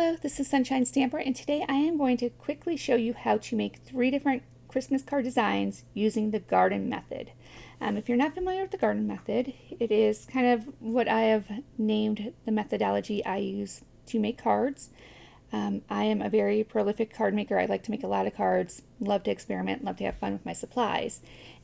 Hello, this is Sunshine Stamper, and today I am going to quickly show you how to make 3 different Christmas card designs using the garden method. If you're not familiar with the garden method, it is kind of what I have named the methodology I use to make cards. I am a very prolific card maker. I like to make a lot of cards, love to experiment, love to have fun with my supplies.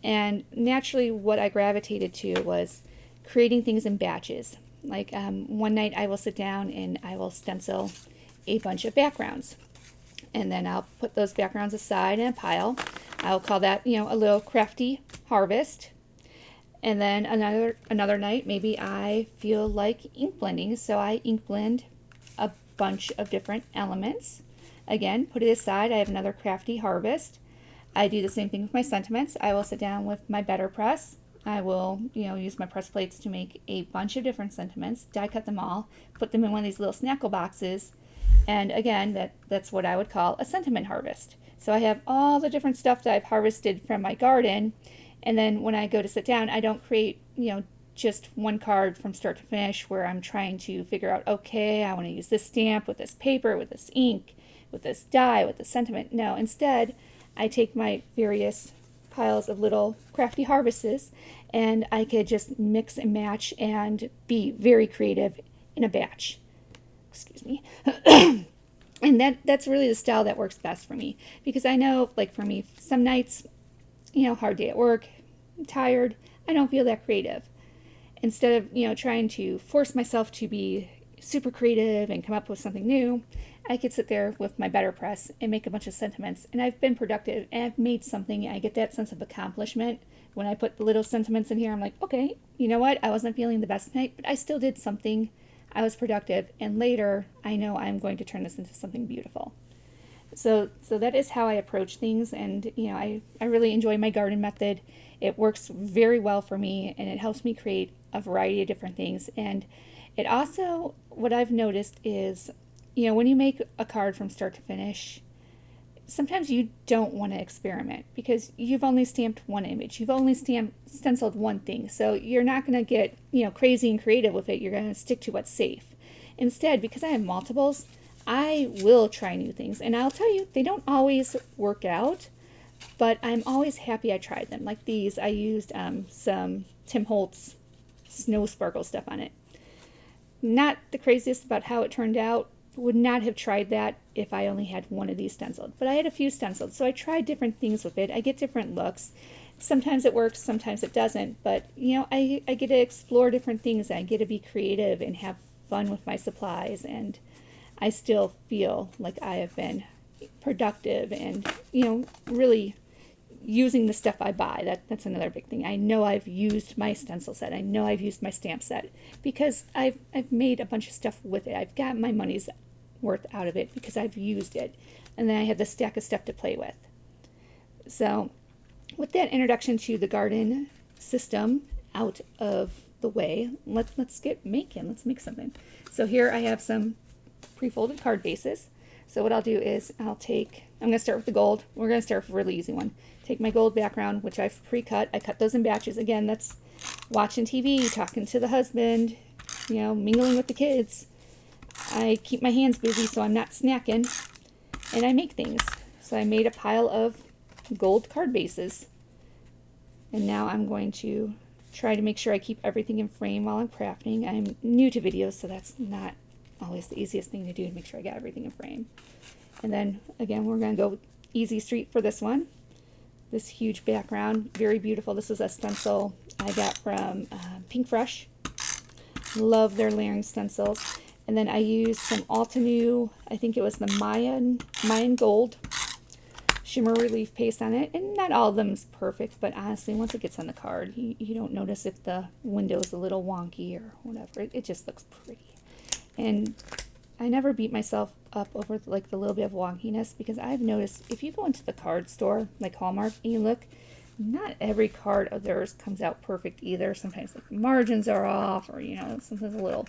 And naturally, what I gravitated to was creating things in batches. Like one night I will sit down and I will stencil a bunch of backgrounds. And then I'll put those backgrounds aside in a pile. I'll call that, a little crafty harvest. And then another night, maybe I feel like ink blending, so I ink blend a bunch of different elements. Again, put it aside. I have another crafty harvest. I do the same thing with my sentiments. I will sit down with my better press. I will, use my press plates to make a bunch of different sentiments, die cut them all, put them in one of these little snackle boxes, and again, that's what I would call a sentiment harvest. So I have all the different stuff that I've harvested from my garden, and then when I go to sit down, I don't create, just one card from start to finish where I'm trying to figure out, okay, I want to use this stamp with this paper, with this ink, with this die, with this sentiment. No, instead, I take my various piles of little crafty harvests and I could just mix and match and be very creative in a batch. Excuse me. And that's really the style that works best for me, because I know, like for me, some nights, hard day at work, I'm tired, I don't feel that creative. Instead of, trying to force myself to be super creative and come up with something new, I could sit there with my better press and make a bunch of sentiments, and I've been productive and I've made something. I get that sense of accomplishment when I put the little sentiments in here. I'm like, okay, you know what? I wasn't feeling the best tonight, but I still did something. I was productive, and later I know I'm going to turn this into something beautiful. So that is how I approach things, and I really enjoy my garden method. It works very well for me, and it helps me create a variety of different things. And it also, what I've noticed is, when you make a card from start to finish, sometimes you don't want to experiment because you've only stamped one image. You've only stenciled one thing. So you're not going to get, crazy and creative with it. You're going to stick to what's safe. Instead, because I have multiples, I will try new things. And I'll tell you, they don't always work out, but I'm always happy I tried them. Like these, I used some Tim Holtz snow sparkle stuff on it. Not the craziest about how it turned out. Would not have tried that if I only had one of these stenciled, but I had a few stenciled, so I tried different things with it. I get different looks. Sometimes it works, sometimes it doesn't, but I get to explore different things. I get to be creative and have fun with my supplies, and I still feel like I have been productive and really using the stuff I buy. That's another big thing. I know I've used my stencil set. I know I've used my stamp set because I've made a bunch of stuff with it. I've got my money's worth out of it because I've used it, and then I have the stack of stuff to play with. So with that introduction to the garden system out of the way, let's get making. Let's make something. So here I have some pre-folded card bases. So what I'll do is I'm going to start with the gold. We're going to start with a really easy one. Take my gold background, which I've pre-cut. I cut those in batches. Again, that's watching TV, talking to the husband, mingling with the kids. I keep my hands busy so I'm not snacking, and I make things. So I made a pile of gold card bases, and now I'm going to try to make sure I keep everything in frame while I'm crafting. I'm new to videos, so that's not always the easiest thing to do, to make sure I got everything in frame. And then again, we're going to go easy street for this one. This huge background, very beautiful. This is a stencil I got from Pink Fresh. Love their layering stencils. And then I used some Altenew, I think it was the Mayan Gold shimmer relief paste on it. And not all of them is perfect, but honestly, once it gets on the card, you don't notice if the window is a little wonky or whatever. It just looks pretty. And I never beat myself up over like the little bit of wonkiness, because I've noticed if you go into the card store like Hallmark and you look, not every card of theirs comes out perfect either. Sometimes like the margins are off, or something's a little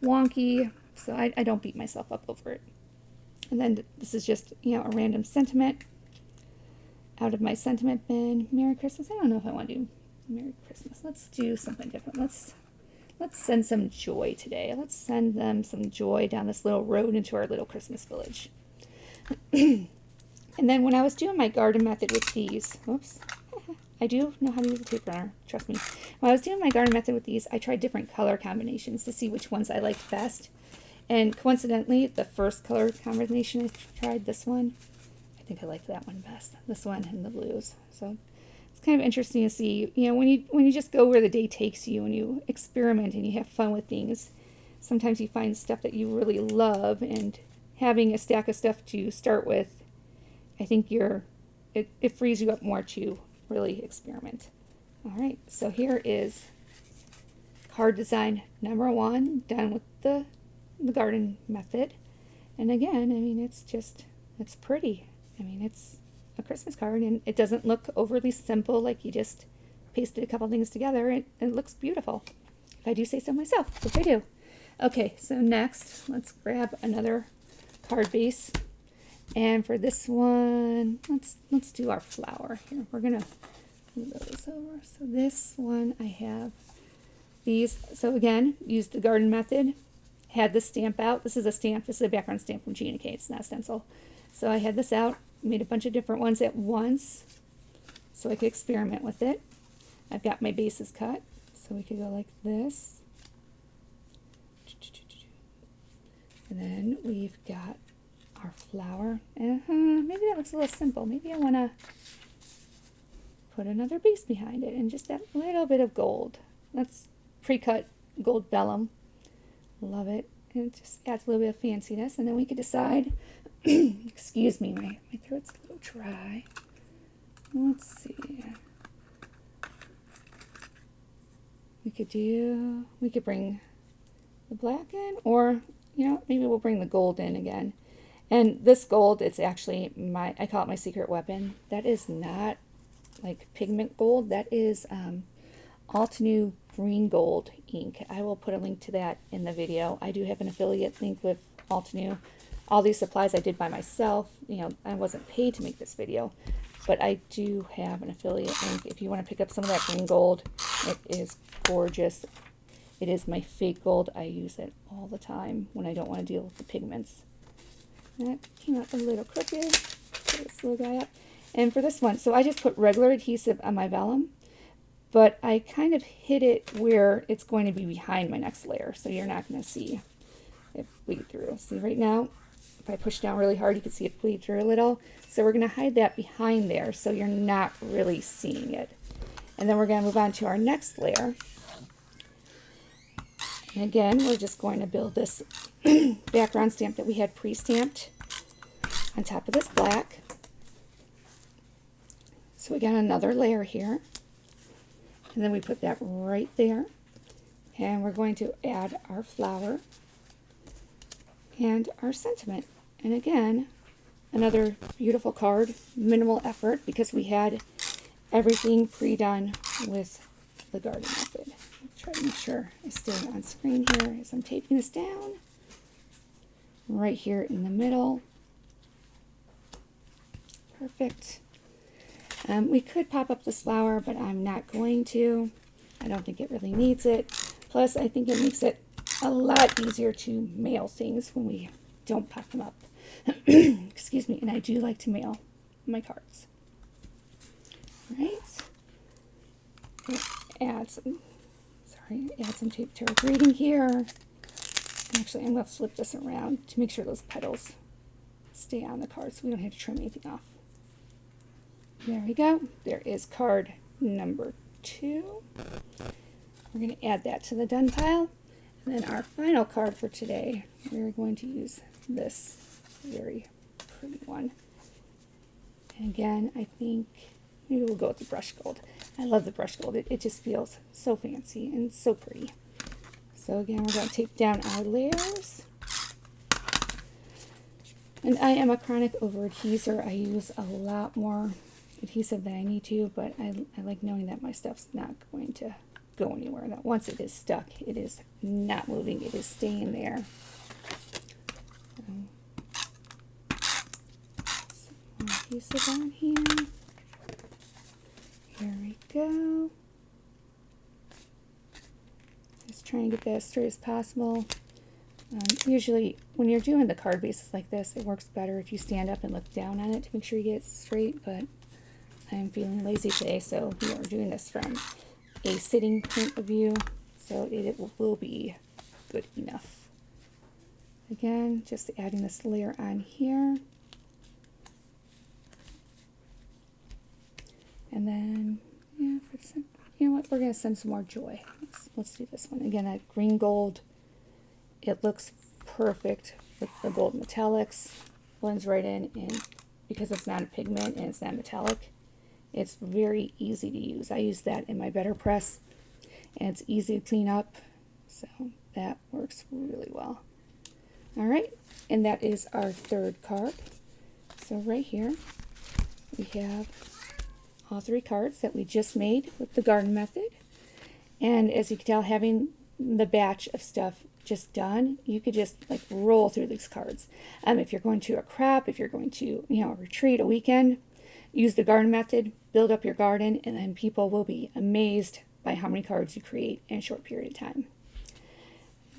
wonky. So I don't beat myself up over it. And then this is just a random sentiment out of my sentiment bin. Merry Christmas. I don't know if I want to do Merry Christmas. Let's do something different. Let's let's send some joy today. Let's send them some joy down this little road into our little Christmas village. And then when I was doing my garden method with these, whoops, I do know how to use a tape runner, trust me. When I was doing my garden method with these, I tried different color combinations to see which ones I liked best. And coincidentally, the first color combination I tried, this one, I think I liked that one best. This one and the blues. So it's kind of interesting to see, you know, when you just go where the day takes you and you experiment and you have fun with things, sometimes you find stuff that you really love, and having a stack of stuff to start with, I think it frees you up more to really experiment. All right, so here is card design number 1, done with the garden method. And again, I mean, it's pretty. I mean, it's a Christmas card, and it doesn't look overly simple, like you just pasted a couple things together. It looks beautiful, if I do say so myself, which I do. Okay, so next, let's grab another card base. And for this one, let's do our flower here. We're gonna move those over. So this one, I have these. So again, used the garden method. Had this stamp out. This is a stamp. This is a background stamp from G&K. It's not a stencil. So I had this out. Made a bunch of different ones at once, so I could experiment with it. I've got my bases cut, so we could go like this. And then we've got our flower. Maybe that looks a little simple. Maybe I want to put another base behind it and just that little bit of gold. That's pre-cut gold vellum. Love it. And it just adds a little bit of fanciness. And then we could decide, excuse me, my throat's a little dry. Let's see. We could bring the black in, or, you know, maybe we'll bring the gold in again. And this gold, it's actually I call it my secret weapon. That is not like pigment gold. That is Altenew green gold ink. I will put a link to that in the video. I do have an affiliate link with Altenew. All these supplies I did by myself. You know, I wasn't paid to make this video, but I do have an affiliate link. If you want to pick up some of that green gold, it is gorgeous. It is my fake gold. I use it all the time when I don't want to deal with the pigments. That came out a little crooked. Put this little guy up. And for this one, so I just put regular adhesive on my vellum, but I kind of hid it where it's going to be behind my next layer, so you're not going to see it bleed through. See right now, if I push down really hard, you can see it bleed through a little. So we're going to hide that behind there, so you're not really seeing it. And then we're going to move on to our next layer. And again, we're just going to build this background stamp that we had pre-stamped on top of this black. So we got another layer here. And then we put that right there. And we're going to add our flower and our sentiment. And again, another beautiful card, minimal effort, because we had everything pre-done with the garden method. Try to make sure I stay on screen here as I'm taping this down. Right here in the middle. Perfect. We could pop up this flower, but I'm not going to. I don't think it really needs it. Plus, I think it makes it a lot easier to mail things when we don't pop them up. Excuse me. And I do like to mail my cards. All right. Add some tape to our grading here. Actually, I'm going to flip this around to make sure those petals stay on the card so we don't have to trim anything off. There we go. There is card number 2. We're going to add that to the done pile. And then our final card for today, we're going to use this very pretty one. And again, I think maybe we'll go with the brush gold. I love the brush gold. It just feels so fancy and so pretty. So again, we're going to tape down our layers. And I am a chronic over adheser. I use a lot more adhesive than I need to, but I like knowing that my stuff's not going to go anywhere. That once it is stuck, it is not moving. It is staying there. Some more adhesive on here. Here we go. Just trying to get that as straight as possible. Usually when you're doing the card bases like this, it works better if you stand up and look down on it to make sure you get it straight, but I'm feeling lazy today, so we are doing this from a sitting point of view, so it will be good enough. Again, just adding this layer on here. And then, yeah, you know what, we're going to send some more joy. Let's do this one. Again, that green gold, it looks perfect with the gold metallics. Blends right in, and because it's not a pigment and it's not metallic, it's very easy to use. I use that in my Better Press, and it's easy to clean up, so that works really well. All right, and that is our third card. So right here, we have all 3 cards that we just made with the garden method. And as you can tell, having the batch of stuff just done, you could just like roll through these cards. If you're going to a crop, if you're going to, you know, a retreat, a weekend, use the garden method, build up your garden, and then people will be amazed by how many cards you create in a short period of time.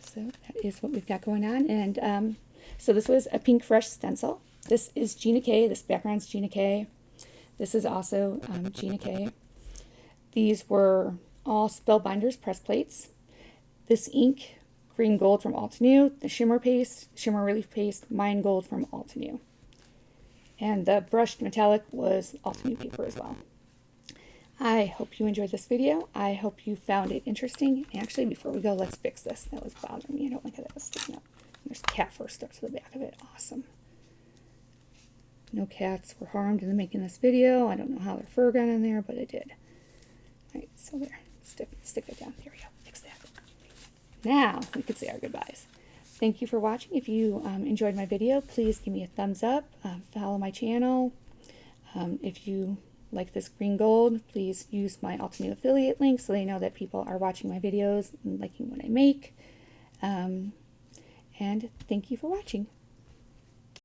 So that is what we've got going on. And so this was a pink fresh stencil. This is Gina K. This background's Gina K. This is also Gina K. These were all Spellbinders press plates. This ink, green gold from Altenew. The shimmer paste, shimmer relief paste, mine gold from Altenew. And the brushed metallic was Altenew paper as well. I hope you enjoyed this video. I hope you found it interesting. Actually, before we go, let's fix this. That was bothering me. I don't like how that was sticking up. There's cat fur stuck to the back of it. Awesome. No cats were harmed in making this video. I don't know how their fur got in there, but it did. All right, so there. Stick it down. There we go. Fix that. Now we can say our goodbyes. Thank you for watching. If you enjoyed my video, please give me a thumbs up. Follow my channel. If you like this green gold, please use my Altenew affiliate link so they know that people are watching my videos and liking what I make. And thank you for watching.